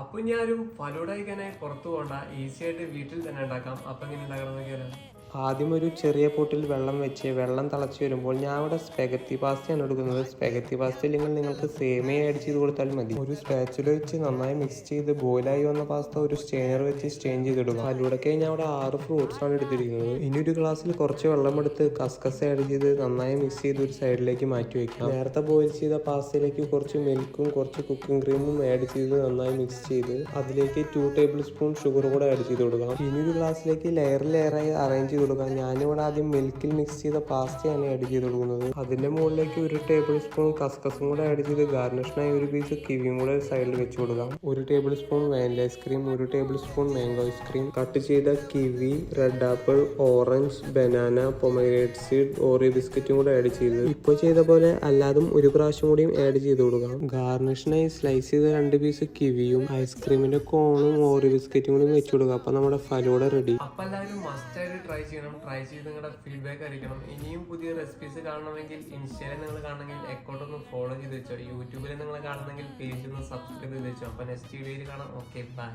അപ്പോൾ ഞാനും ഫലൂഡ കഴിക്കാനായി പുറത്തു പോകണ്ട, ഈസി ആയിട്ട് വീട്ടിൽ തന്നെ ഉണ്ടാക്കാം. അപ്പം എങ്ങനെ ഉണ്ടാക്കണം നോക്കിയാലോ. ആദ്യം ഒരു ചെറിയ പോട്ടിൽ വെള്ളം വെച്ച് വെള്ളം തിളച്ച് വരുമ്പോൾ ഞാൻ ഇവിടെ സ്പെഗത്തി പാസ്തയാണ് എടുക്കുന്നത്. സ്പെഗത്തി പാസ്ത ഇല്ലെങ്കിൽ നിങ്ങൾക്ക് സേമിയ ആഡ് ചെയ്ത് കൊടുത്താൽ മതി. ഒരു സ്പാച്ചുല വെച്ച് നന്നായി മിക്സ് ചെയ്ത് ബോയിലായി വന്ന പാസ്ത ഒരു സ്റ്റെയിനർ വെച്ച് സ്റ്റെയിൻ ചെയ്തിടുക. ഫലൂഡയ്ക്കായി ഞാൻ ഇവിടെ 6 ഫ്രൂട്ട്സ് ആണ് എടുത്തിരിക്കുന്നത്. ഇനി ഒരു ഗ്ലാസ്സിൽ കുറച്ച് വെള്ളം എടുത്ത് കസ്കസ് ആഡ് ചെയ്ത് നന്നായി മിക്സ് ചെയ്ത് ഒരു സൈഡിലേക്ക് മാറ്റി വയ്ക്കാം. നേരത്തെ ബോയിൽ ചെയ്ത പാസ്തയിലേക്ക് കുറച്ച് മിൽക്കും കുറച്ച് കുക്കിംഗ് ക്രീമും ആഡ് ചെയ്ത് നന്നായി മിക്സ് ചെയ്ത് അതിലേക്ക് 2 ടേബിൾ സ്പൂൺ ഷുഗർ കൂടെ ആഡ് ചെയ്ത് കൊടുക്കാം. ഇനി ഒരു ഗ്ലാസ്സിലേക്ക് ലെയറായി അറേഞ്ച് കൊടുക്കാം. ഞാനിവിടെ ആദ്യം മിൽക്കിൽ മിക്സ് ചെയ്ത പാസ്തയാണ് ആഡ് ചെയ്ത് കൊടുക്കുന്നത്. അതിന്റെ മുകളിലേക്ക് 1 ടേബിൾ സ്പൂൺ കസ്കസും കൂടെ ആഡ് ചെയ്ത് ഗാർണിഷിനായി ഒരു പീസ് കിവിയും കൂടെ സൈഡിൽ വെച്ച് കൊടുക്കാം. 1 tablespoon vanilla ice cream, 1 tablespoon mango ice cream, cut ചെയ്ത kiwi, red apple, orange, banana, pomegranate seed, Oreo ബിസ്ക്കറ്റും കൂടെ ആഡ് ചെയ്ത് ഇപ്പോൾ ചെയ്ത പോലെ അല്ലാതും ഒരു പ്രാവശ്യം കൂടിയും ആഡ് ചെയ്ത് കൊടുക്കാം. ഗാർണിഷിനായി സ്ലൈസ് ചെയ്ത 2 പീസ് കിവിയും ഐസ്ക്രീമിന്റെ കോണും ഓറിയോ ബിസ്ക്കറ്റും കൂടി വെച്ച് കൊടുക്കാം. അപ്പൊ നമ്മുടെ ഫലൂഡ റെഡി. അപ്പം എല്ലാവരും മസ്റ്റ് ആയിട്ട് ട്രൈ ചെയ്യണം. ട്രൈ ചെയ്ത് നിങ്ങളുടെ ഫീഡ്ബാക്ക് അറിയിക്കണം. ഇനിയും പുതിയ റെസിപ്പീസ് കാണണമെങ്കിൽ ഇൻസ്റ്റയിൽ നിങ്ങൾ കാണണമെങ്കിൽ അക്കൗണ്ട് ഒന്ന് ഫോളോ ചെയ്ത് വെച്ചോ. യൂട്യൂബിൽ നിങ്ങൾ കാണണമെങ്കിൽ പേജ് ഒന്ന് സബ്സ്ക്രൈബ് ചെയ്ത് വെച്ചോ. അപ്പോൾ നെക്സ്റ്റ് വീഡിയോയിൽ കാണാം. Okay, by.